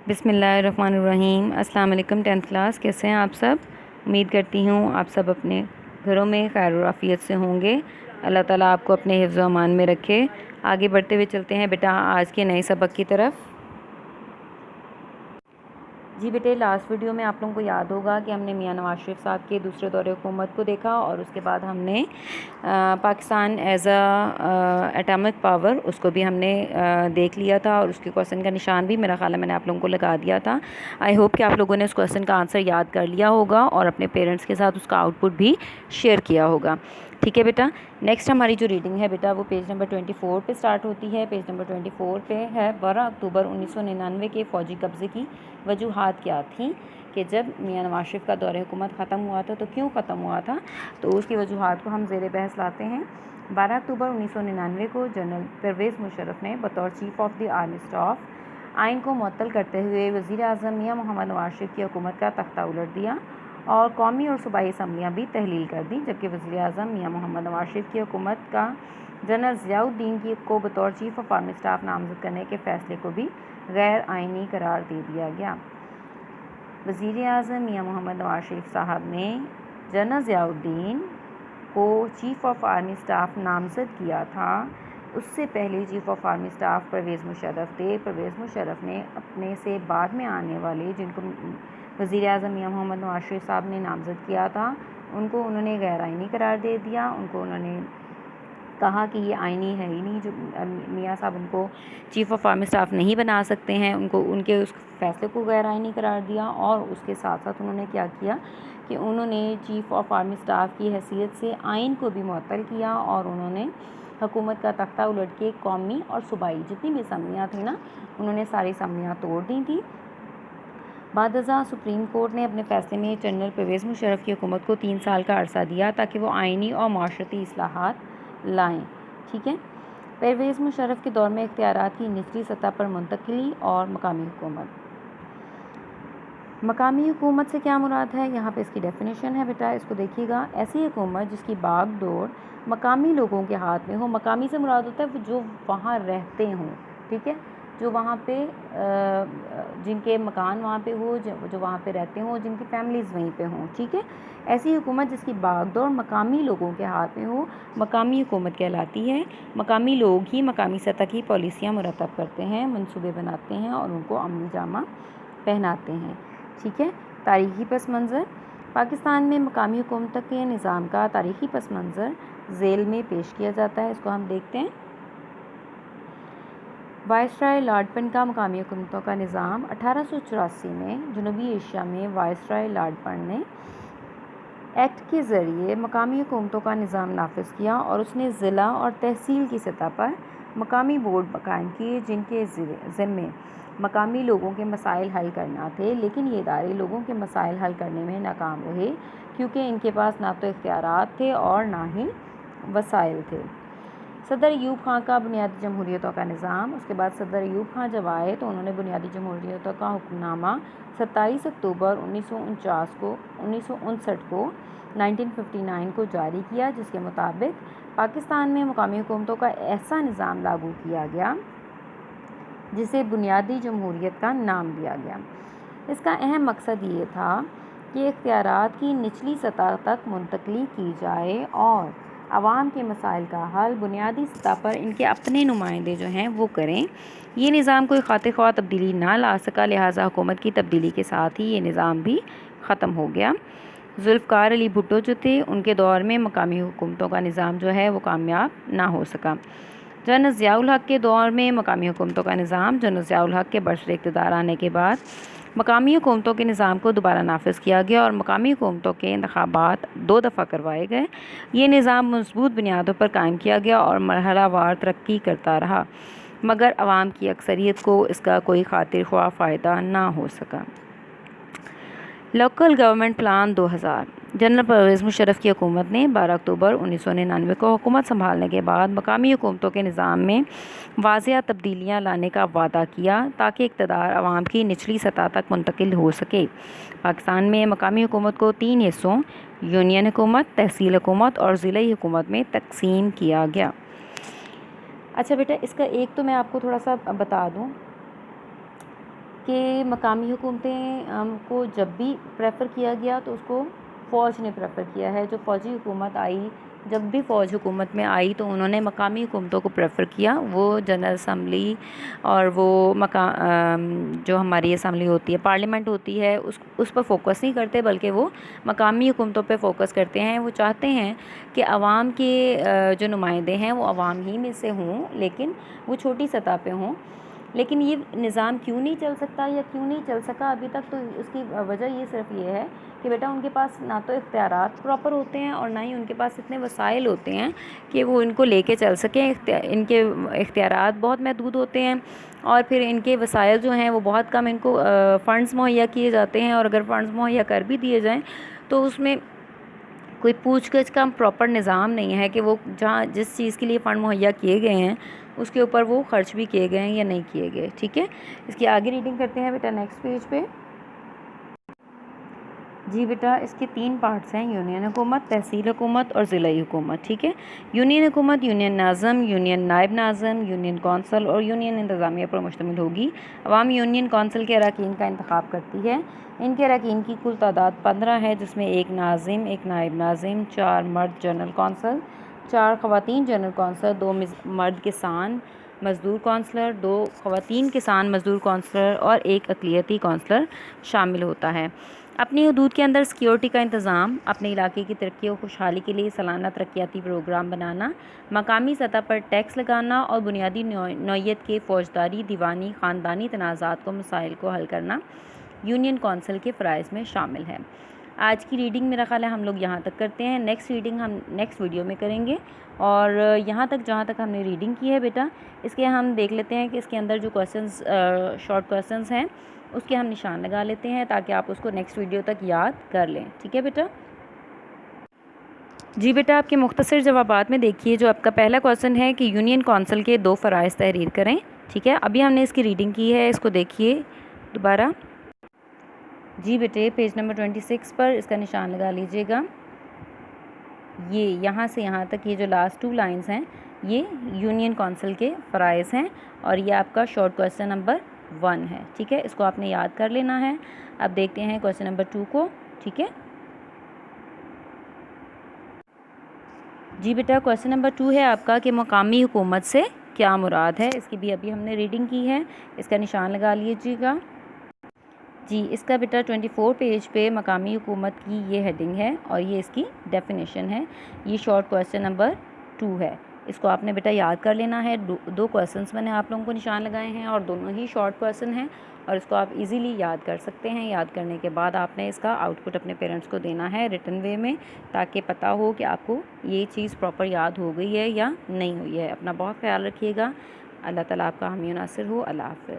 بسم اللہ الرحمن الرحیم۔ السلام علیکم 10th کلاس، کیسے ہیں آپ سب؟ امید کرتی ہوں آپ سب اپنے گھروں میں خیر و عافیت سے ہوں گے۔ اللہ تعالیٰ آپ کو اپنے حفظ و امان میں رکھے۔ آگے بڑھتے ہوئے چلتے ہیں بیٹا آج کے نئے سبق کی طرف۔ جی بیٹے، لاسٹ ویڈیو میں آپ لوگوں کو یاد ہوگا کہ ہم نے میاں نواز شریف صاحب کے دوسرے دور حکومت کو دیکھا، اور اس کے بعد ہم نے پاکستان ایز ایٹامک پاور اس کو بھی ہم نے دیکھ لیا تھا، اور اس کے کویشچن کا نشان بھی میرا خیال ہے میں نے آپ لوگوں کو لگا دیا تھا۔ آئی ہوپ کہ آپ لوگوں نے اس کویشچن کا آنسر یاد کر لیا ہوگا اور اپنے پیرنٹس کے ساتھ اس کا آؤٹ پٹ بھی شیئر کیا ہوگا۔ ٹھیک ہے بیٹا، نیکسٹ ہماری جو ریڈنگ ہے بیٹا وہ پیج نمبر 24 پہ سٹارٹ ہوتی ہے۔ پیج نمبر 24 پہ ہے 12 اکتوبر 1999 کے فوجی قبضے کی وجوہات کیا تھیں، کہ جب میاں نواز شریف کا دور حکومت ختم ہوا تھا تو کیوں ختم ہوا تھا، تو اس کی وجوہات کو ہم زیر بحث لاتے ہیں۔ 12 اکتوبر 1999 کو جنرل پرویز مشرف نے بطور chief of the army staff آئین کو معطل کرتے ہوئے وزیر اعظم میاں محمد نواز شریف کی حکومت کا تختہ الٹ دیا اور قومی اور صوبائی اسمبلیاں بھی تحلیل کر دیں، جبکہ وزیر اعظم میاں محمد نواز شریف کی حکومت کا جنرل ضیاء الدین کو بطور چیف آف آرمی اسٹاف نامزد کرنے کے فیصلے کو بھی غیر آئینی قرار دے دیا گیا۔ وزیر اعظم میاں محمد نواز شریف صاحب نے جنرل ضیاء الدین کو چیف آف آرمی اسٹاف نامزد کیا تھا۔ اس سے پہلے chief of army staff Pervez Musharraf تھے۔ پرویز مشرف نے اپنے سے بعد میں آنے والے جن کو وزیر اعظم میاں محمد نواز شریف صاحب نے نامزد کیا تھا ان کو انہوں نے غیر آئینی قرار دے دیا۔ ان کو انہوں نے کہا کہ یہ آئینی ہے ہی نہیں، جو میاں صاحب ان کو چیف آف آرمی اسٹاف نہیں بنا سکتے ہیں، ان کے اس فیصلے کو غیر آئینی قرار دیا۔ اور اس کے ساتھ ساتھ انہوں نے کیا کیا کہ انہوں نے چیف آف آرمی اسٹاف کی حیثیت سے آئین کو بھی معطل کیا، اور انہوں نے حکومت کا تختہ الٹ کے قومی اور صوبائی جتنی بھی اسمبلیاں تھیں نا، انہوں نے ساری اسمبلیاں توڑ دی تھیں۔ بعد ازاں سپریم کورٹ نے اپنے فیصلے میں جنرل پرویز مشرف کی حکومت کو 3 سال کا عرصہ دیا تاکہ وہ آئینی اور معاشرتی اصلاحات لائیں۔ ٹھیک ہے، پرویز مشرف کے دور میں اختیارات کی نچلی سطح پر منتقلی اور مقامی حکومت۔ مقامی حکومت سے کیا مراد ہے؟ یہاں پہ اس کی ڈیفینیشن ہے بیٹا، اس کو دیکھیے گا۔ ایسی حکومت جس کی باغ ڈور مقامی لوگوں کے ہاتھ میں ہو۔ مقامی سے مراد ہوتا ہے جو وہاں رہتے ہوں، ٹھیک ہے، جو وہاں پہ جن کے مکان وہاں پہ ہو، جو وہاں پہ رہتے ہوں، جن کی فیملیز وہیں پہ ہوں، ٹھیک ہے۔ ایسی حکومت جس کی باغ ڈور مقامی لوگوں کے ہاتھ میں ہو مقامی حکومت کہلاتی ہے۔ مقامی لوگ ہی مقامی سطح کی پالیسیاں مرتب کرتے ہیں، منصوبے بناتے ہیں اور ان کو عملی جامہ پہناتے ہیں، ٹھیک ہے۔ تاریخی پس منظر۔ پاکستان میں مقامی حکومت کے نظام کا تاریخی پس منظر ذیل میں پیش کیا جاتا ہے، اس کو ہم دیکھتے ہیں۔ وائسرائے لارڈ پن کا مقامی حکومتوں کا نظام 1884 میں جنوبی ایشیا میں وائسرائے لارڈ پن نے ایکٹ کے ذریعے مقامی حکومتوں کا نظام نافذ کیا، اور اس نے ضلع اور تحصیل کی سطح پر مقامی بورڈ قائم کیے جن کے ذمے مقامی لوگوں کے مسائل حل کرنا تھے، لیکن یہ ادارے لوگوں کے مسائل حل کرنے میں ناکام رہے کیونکہ ان کے پاس نہ تو اختیارات تھے اور نہ ہی وسائل تھے۔ صدر ایوب خان کا بنیادی جمہوریتوں کا نظام۔ اس کے بعد صدر ایوب خان جب آئے تو انہوں نے بنیادی جمہوریتوں کا حکم نامہ 27 اکتوبر 1959 کو 1959 کو جاری کیا، جس کے مطابق پاکستان میں مقامی حکومتوں کا ایسا نظام لاگو کیا گیا جسے بنیادی جمہوریت کا نام دیا گیا۔ اس کا اہم مقصد یہ تھا کہ اختیارات کی نچلی سطح تک منتقلی کی جائے اور عوام کے مسائل کا حل بنیادی سطح پر ان کے اپنے نمائندے جو ہیں وہ کریں۔ یہ نظام کوئی خاطر خواہ تبدیلی نہ لا سکا، لہٰذا حکومت کی تبدیلی کے ساتھ ہی یہ نظام بھی ختم ہو گیا۔ ذوالفقار علی بھٹو جو تھے ان کے دور میں مقامی حکومتوں کا نظام جو ہے وہ کامیاب نہ ہو سکا۔ جنرل ضیاء الحق کے دور میں مقامی حکومتوں کا نظام۔ جنرل ضیاء الحق کے برسر اقتدار آنے کے بعد مقامی حکومتوں کے نظام کو دوبارہ نافذ کیا گیا اور مقامی حکومتوں کے انتخابات 2 دفعہ کروائے گئے۔ یہ نظام مضبوط بنیادوں پر قائم کیا گیا اور مرحلہ وار ترقی کرتا رہا، مگر عوام کی اکثریت کو اس کا کوئی خاطر خواہ فائدہ نہ ہو سکا۔ Local government plan 2000۔ General Pervez Musharraf کی حکومت نے 12 اکتوبر 1999 کو حکومت سنبھالنے کے بعد مقامی حکومتوں کے نظام میں واضح تبدیلیاں لانے کا وعدہ کیا تاکہ اقتدار عوام کی نچلی سطح تک منتقل ہو سکے۔ پاکستان میں مقامی حکومت کو 3 حصوں یونین حکومت، تحصیل حکومت اور ضلعی حکومت میں تقسیم کیا گیا۔ اچھا بیٹا، اس کا ایک تو میں آپ کو تھوڑا سا بتا دوں کہ مقامی حکومتیں کو جب بھی پریفر کیا گیا تو اس کو فوج نے پریفر کیا ہے. جو فوجی حکومت آئی، جب بھی فوج حکومت میں آئی تو انہوں نے مقامی حکومتوں کو پریفر کیا. وہ جنرل اسمبلی اور وہ جو ہماری اسمبلی ہوتی ہے، پارلیمنٹ ہوتی ہے، اس پر فوکس نہیں کرتے، بلکہ وہ مقامی حکومتوں پہ فوکس کرتے ہیں. وہ چاہتے ہیں کہ عوام کے جو نمائندے ہیں وہ عوام ہی میں سے ہوں، لیکن وہ چھوٹی سطح پہ ہوں. لیکن یہ نظام کیوں نہیں چل سکتا یا کیوں نہیں چل سکا ابھی تک؟ تو اس کی وجہ یہ صرف یہ ہے کہ بیٹا ان کے پاس نہ تو اختیارات پراپر ہوتے ہیں اور نہ ہی ان کے پاس اتنے وسائل ہوتے ہیں کہ وہ ان کو لے کے چل سکیں. ان کے اختیارات بہت محدود ہوتے ہیں اور پھر ان کے وسائل جو ہیں وہ بہت کم ان کو فنڈز مہیا کیے جاتے ہیں. اور اگر فنڈز مہیا کر بھی دیے جائیں تو اس میں کوئی پوچھ گچھ کا پراپر نظام نہیں ہے کہ وہ جس چیز کے لیے فنڈ مہیا کیے گئے ہیں اس کے اوپر وہ خرچ بھی کیے گئے ہیں یا نہیں کیے گئے. ٹھیک ہے، اس کی آگے ریڈنگ کرتے ہیں بیٹا نیکسٹ پیج پہ. جی بیٹا، اس کے 3 پارٹس ہیں: یونین حکومت، تحصیل حکومت اور ضلعی حکومت. ٹھیک ہے، یونین حکومت یونین ناظم، یونین نائب ناظم، یونین کونسل اور یونین انتظامیہ پر مشتمل ہوگی. عوامی یونین کونسل کے اراکین کا انتخاب کرتی ہے. ان کے اراکین کی کل تعداد 15 ہے، جس میں 1 ناظم، 1 نائب ناظم، 4 مرد جنرل کونسل، 4 خواتین جنرل کونسل، 2 مرد کسان مزدور کونسلر، 2 خواتین کسان مزدور کونسلر اور 1 اقلیتی کونسلر شامل ہوتا ہے. اپنی حدود کے اندر سیکیورٹی کا انتظام، اپنے علاقے کی ترقی و خوشحالی کے لیے سالانہ ترقیاتی پروگرام بنانا، مقامی سطح پر ٹیکس لگانا اور بنیادی نوعیت کے فوجداری، دیوانی، خاندانی تنازعات کو مسائل کو حل کرنا یونین کونسل کے فرائض میں شامل ہے. آج کی ریڈنگ میرا خیال ہے ہم لوگ یہاں تک کرتے ہیں. نیکسٹ ریڈنگ ہم نیکسٹ ویڈیو میں کریں گے. اور یہاں تک جہاں تک ہم نے ریڈنگ کی ہے بیٹا، اس کے ہم دیکھ لیتے ہیں کہ اس کے اندر جو کویسچنز شارٹ کویسچنز ہیں اس کے ہم نشان لگا لیتے ہیں تاکہ آپ اس کو نیکسٹ ویڈیو تک یاد کر لیں. ٹھیک ہے بیٹا؟ جی بیٹا، آپ کے مختصر جوابات میں دیکھیے جو آپ کا پہلا کویسچن ہے کہ یونین کونسل کے 2 فرائض تحریر کریں. ٹھیک ہے، ابھی ہم نے اس کی ریڈنگ کی ہے، اس کو دیکھیے دوبارہ. جی بیٹے، پیج نمبر 26 پر اس کا نشان لگا لیجئے گا. یہ یہاں سے یہاں تک یہ جو لاسٹ 2 لائنز ہیں یہ یونین کونسل کے فرائض ہیں اور یہ آپ کا شارٹ کویسچن نمبر 1 ہے. ٹھیک ہے، اس کو آپ نے یاد کر لینا ہے. اب دیکھتے ہیں کویسچن نمبر 2 کو. ٹھیک ہے جی بیٹا، کویسچن نمبر 2 ہے آپ کا کہ مقامی حکومت سے کیا مراد ہے. اس کی بھی ابھی ہم نے ریڈنگ کی ہے، اس کا نشان لگا لیجیے گا. جی، اس کا بیٹا 24 پیج پہ مقامی حکومت کی یہ ہیڈنگ ہے اور یہ اس کی ڈیفینیشن ہے. یہ شارٹ کویسچن نمبر 2 ہے، اس کو آپ نے بیٹا یاد کر لینا ہے. 2 کویسچنس میں نے آپ لوگوں کو نشان لگائے ہیں اور دونوں ہی شارٹ کویسچن ہیں اور اس کو آپ ایزیلی یاد کر سکتے ہیں. یاد کرنے کے بعد آپ نے اس کا آؤٹ پٹ اپنے پیرنٹس کو دینا ہے ریٹن وے میں تاکہ پتہ ہو کہ آپ کو یہ چیز پراپر یاد ہو گئی ہے یا نہیں ہوئی ہے. اپنا بہت خیال رکھیے گا. اللہ تعالیٰ آپ کا حامی و ناصر ہو. اللہ حافظ.